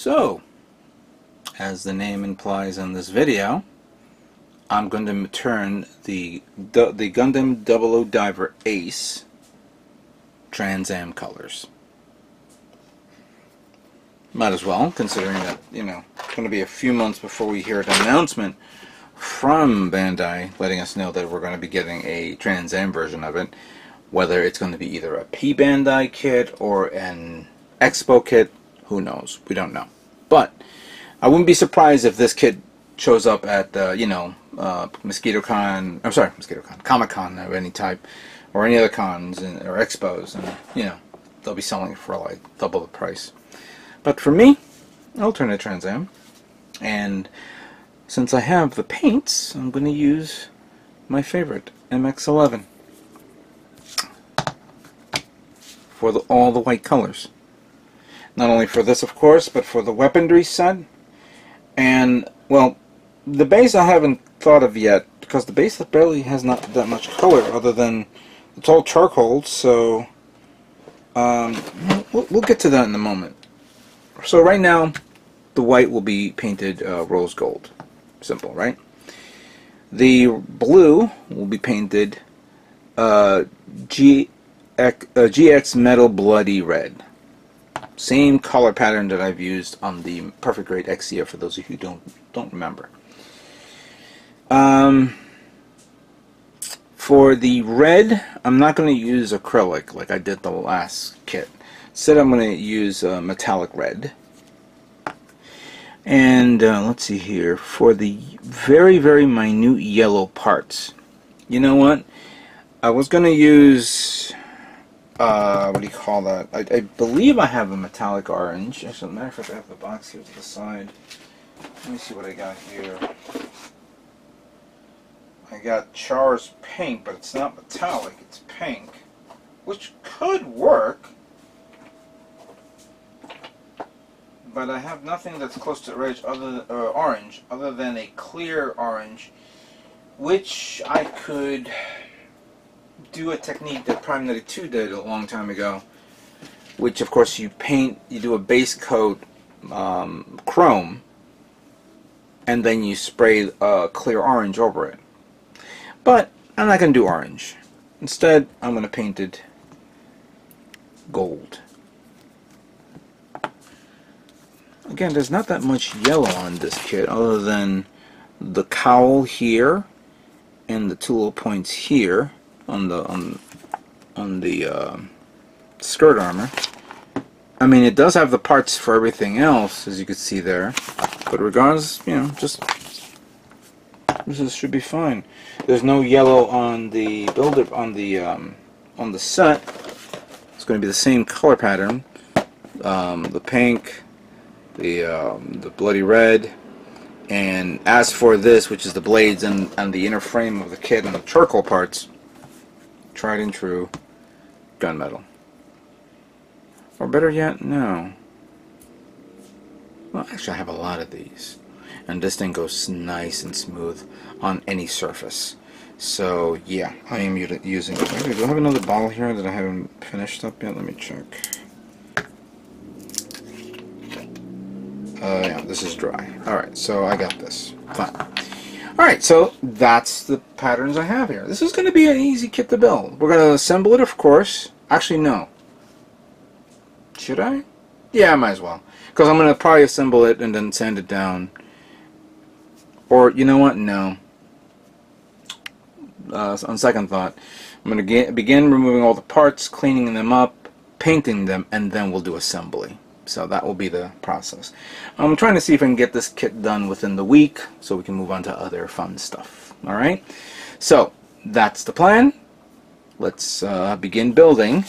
So, as the name implies in this video, I'm going to return the Gundam 00 Diver Ace TransAm colors. Might as well, considering that, it's going to be a few months before we hear an announcement from Bandai letting us know that we're going to be getting a TransAm version of it. Whether it's going to be either a P Bandai kit or an Expo kit, who knows? We don't know. But I wouldn't be surprised if this kit shows up at, Mosquito-Con, Comic-Con of any type, or any other cons or expos, and, they'll be selling it for like double the price. But for me, I'll turn to TransAm, and since I have the paints, I'm going to use my favorite, MX-11, for all the white colors. Not only for this, of course, but for the weaponry set. And, well, the base I haven't thought of yet, because the base barely has not that much color, other than it's all charcoal, so we'll get to that in a moment. So right now, the white will be painted rose gold. Simple, right? The blue will be painted GX Metal Bloody Red. Same color pattern that I've used on the Perfect Grade Exia, for those of you who don't remember. For the red, I'm not going to use acrylic like I did the last kit. Instead, I'm going to use metallic red. And let's see here, for the very, very minute yellow parts, you know what? I was going to use, what do you call that? I believe I have a metallic orange. Actually, as a matter of fact, I have the box here to the side. Let me see what I got here. I got Char's pink, but it's not metallic, it's pink, which could work. But I have nothing that's close to orange other than a clear orange, which I could do a technique that Prime 92 did a long time ago, which of course you do a base coat chrome, and then you spray clear orange over it. But I'm not going to do orange. Instead, I'm going to paint it gold. Again, there's not that much yellow on this kit other than the cowl here and the two little points here on the skirt armor. I mean, it does have the parts for everything else, as you can see there. But regardless, this should be fine. There's no yellow on the builder on the set. It's going to be the same color pattern. The pink, the bloody red, and as for this, which is the blades and the inner frame of the kit and the charcoal parts, tried and true gunmetal. Or better yet, no. Well, actually, I have a lot of these, and this thing goes nice and smooth on any surface. So yeah, I am using it. Do I have another bottle here that I haven't finished up yet? Let me check. Yeah, this is dry. Alright, so I got this. Fine. Alright, so that's the patterns I have here. This is going to be an easy kit to build. We're going to assemble it, of course. Actually, no. Should I? Yeah, I might as well. Because I'm going to probably assemble it and then sand it down. Or, you know what? No. On second thought, I'm going to begin removing all the parts, cleaning them up, painting them, and then we'll do assembly. So that will be the process. I'm trying to see if I can get this kit done within the week so we can move on to other fun stuff. Alright? So, that's the plan. Let's begin building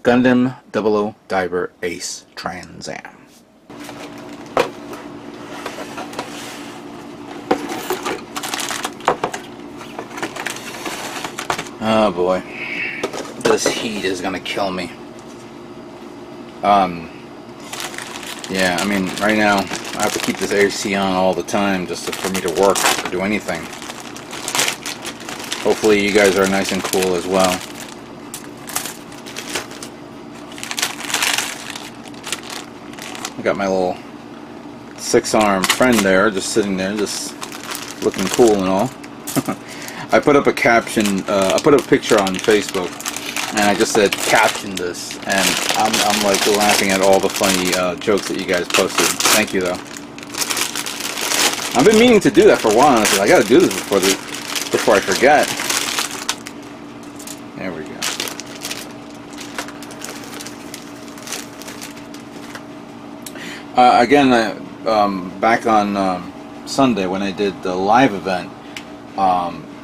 Gundam 00 Diver Ace TransAm. Oh boy. This heat is gonna kill me. Yeah, I mean, right now, I have to keep this AC on all the time just for me to work or do anything. Hopefully you guys are nice and cool as well. I got my little 6-arm friend there, just sitting there, just looking cool and all. I put up a caption, I put up a picture on Facebook, and I just said, caption this, and I'm like laughing at all the funny jokes that you guys posted. Thank you, though. I've been meaning to do that for a while, and I said, I gotta do this before I forget. There we go. Again, back on Sunday when I did the live event,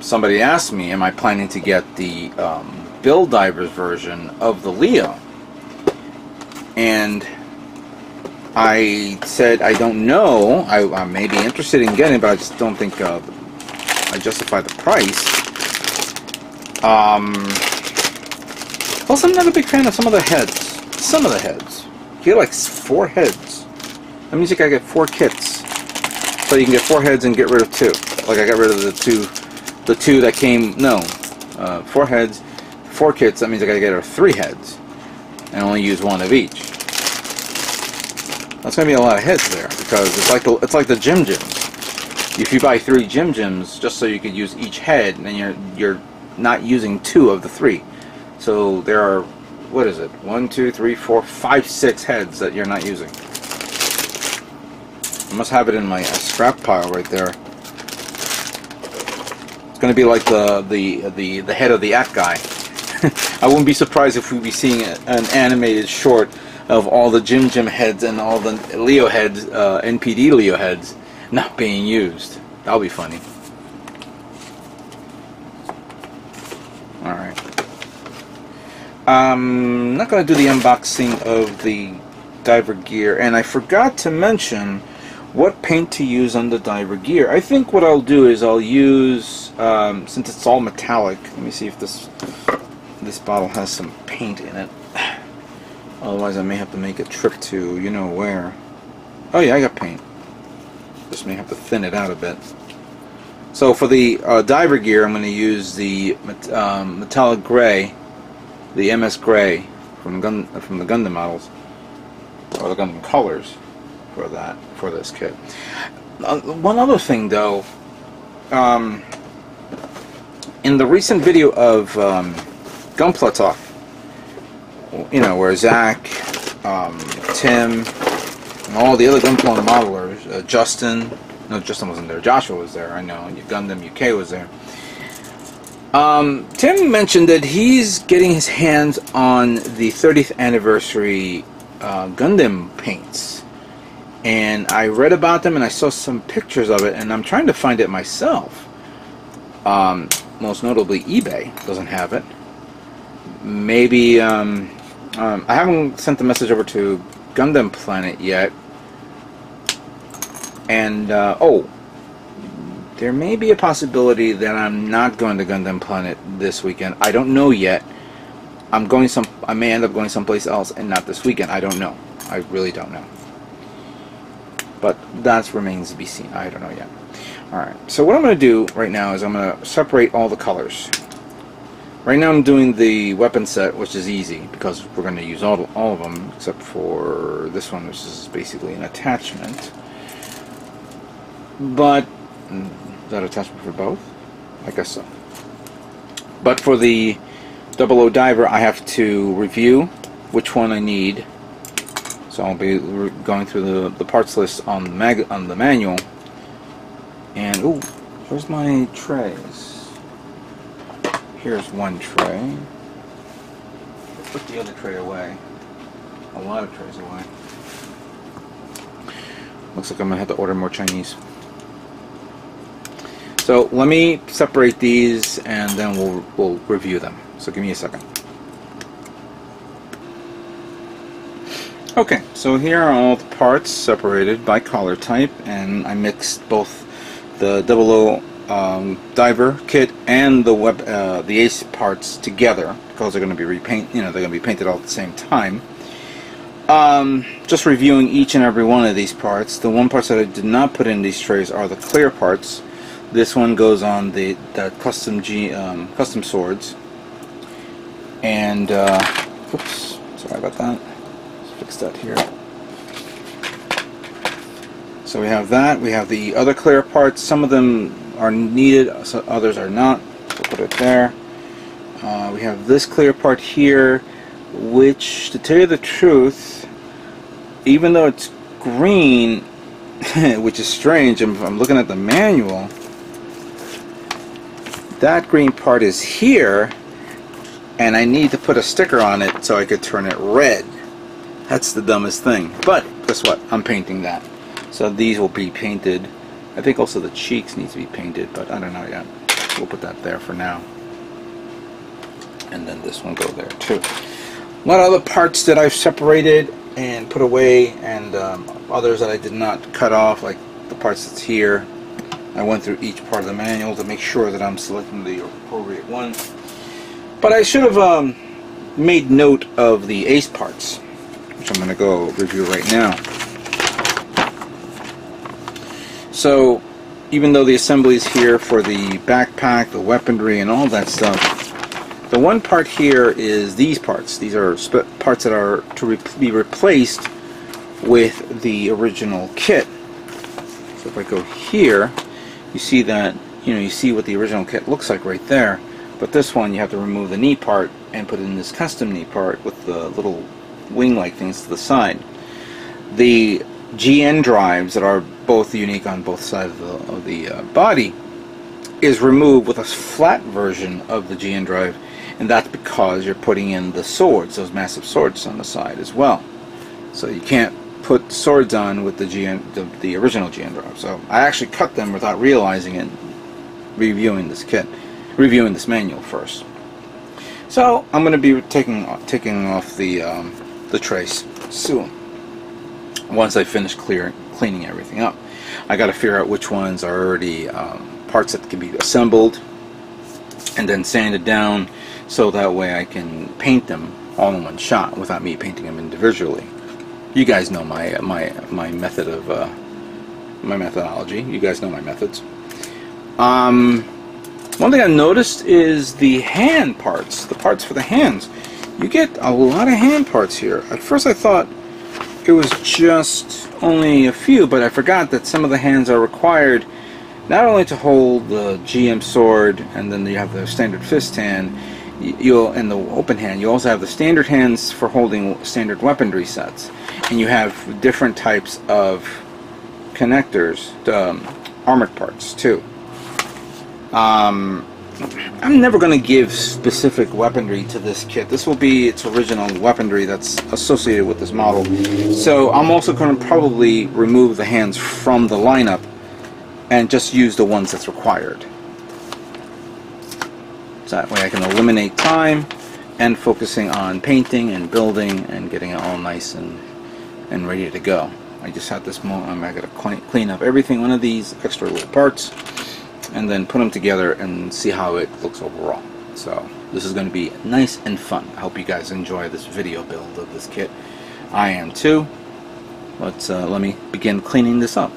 somebody asked me, am I planning to get the Bill Divers version of the Leo? And I said I don't know. I may be interested in getting it, but I just don't think I justify the price. Also, I'm not a big fan of some of the heads. Some of the heads. You get like 4 heads. That means you gotta get 4 kits. So you can get 4 heads and get rid of 2. Like I got rid of the two that came. No, 4 heads, 4 kits. That means I gotta get rid of 3 heads and only use 1 of each. That's gonna be a lot of heads there, because it's like the Gym Gyms. If you buy 3 Gym Gyms just so you could use each head, then you're not using 2 of the 3. So there are, what is it? 1, 2, 3, 4, 5, 6 heads that you're not using. I must have it in my scrap pile right there. It's gonna be like the head of the Act guy. I wouldn't be surprised if we'd be seeing an animated short of all the Gym heads and all the Leo heads, NPD Leo heads, not being used. That'll be funny. Alright. I'm not going to do the unboxing of the diver gear, and I forgot to mention what paint to use on the diver gear. I think what I'll do is I'll use, since it's all metallic, let me see if this bottle has some paint in it. Otherwise I may have to make a trip to you-know-where. Oh yeah, I got paint. Just may have to thin it out a bit. So for the diver gear, I'm going to use the metallic gray, the MS gray from the Gundam models, or the Gundam colors for this kit. One other thing though, in the recent video of Gunpla Talk, where Zach, Tim, and all the other Gunpla modelers, Justin wasn't there, Joshua was there, I know, Gundam UK was there. Tim mentioned that he's getting his hands on the 30th anniversary Gundam paints. And I read about them and I saw some pictures of it, and I'm trying to find it myself. Most notably eBay doesn't have it. Maybe, I haven't sent the message over to Gundam Planet yet. And, oh, there may be a possibility that I'm not going to Gundam Planet this weekend. I don't know yet. I may end up going someplace else and not this weekend. I don't know. I really don't know. But that remains to be seen. I don't know yet. Alright, so what I'm going to do right now is I'm going to separate all the colors. Right now I'm doing the weapon set, which is easy because we're going to use all of them except for this one, which is basically an attachment. But is that attachment for both? I guess so. But for the 00 diver, I have to review which one I need. So I'll be going through the parts list on the manual. And ooh, where's my trays? Here's one tray. Put the other tray away. A lot of trays away. Looks like I'm gonna have to order more Chinese. So let me separate these and then we'll review them. So give me a second. Okay, so here are all the parts separated by color type, and I mixed both the 00 diver kit and the Ace parts together because they're going to be they're going to be painted all at the same time. Just reviewing each and every one of these parts. The one parts that I did not put in these trays are the clear parts. This one goes on the custom swords. And oops, sorry about that. Let's fix that here. So we have that. We have the other clear parts. Some of them are needed, so others are not. So put it there. We have this clear part here, which, to tell you the truth, even though it's green, which is strange, I'm looking at the manual, that green part is here, and I need to put a sticker on it so I could turn it red. That's the dumbest thing. But guess what? I'm painting that. So these will be painted. I think also the cheeks need to be painted, but I don't know yet. We'll put that there for now. And then this one go there too. A lot of other parts that I've separated and put away, and others that I did not cut off, like the parts that's here. I went through each part of the manual to make sure that I'm selecting the appropriate one. But I should have made note of the ace parts, which I'm going to go review right now. So, even though the assembly is here for the backpack, the weaponry, and all that stuff, the one part here is these parts. These are parts that are to be replaced with the original kit. So if I go here, you see that, you see what the original kit looks like right there. But this one, you have to remove the knee part and put in this custom knee part with the little wing-like things to the side. The GN drives that are both unique on both sides of the body is removed with a flat version of the GN drive, and that's because you're putting in the swords, those massive swords on the side as well. So you can't put swords on with the original GN drive. So I actually cut them without realizing it, reviewing this manual first. So I'm going to be taking off the trace soon. Once I finish cleaning everything up, I got to figure out which ones are already parts that can be assembled and then sanded down, so that way I can paint them all in one shot without me painting them individually. You guys know my method of my methodology. You guys know my methods. One thing I've noticed is the hand parts, the parts for the hands. You get a lot of hand parts here. At first I thought it was just only a few, but I forgot that some of the hands are required not only to hold the GM sword, and then you have the standard fist hand, in the open hand, you also have the standard hands for holding standard weaponry sets, and you have different types of connectors, armored parts too. I'm never going to give specific weaponry to this kit. This will be its original weaponry that's associated with this model. So I'm also going to probably remove the hands from the lineup and just use the ones that's required. So that way I can eliminate time and focusing on painting and building and getting it all nice and ready to go. I just had this moment. I got to clean up everything, one of these extra little parts, and then put them together and see how it looks overall. So this is going to be nice and fun. I hope you guys enjoy this video build of this kit. I am too. Let me begin cleaning this up.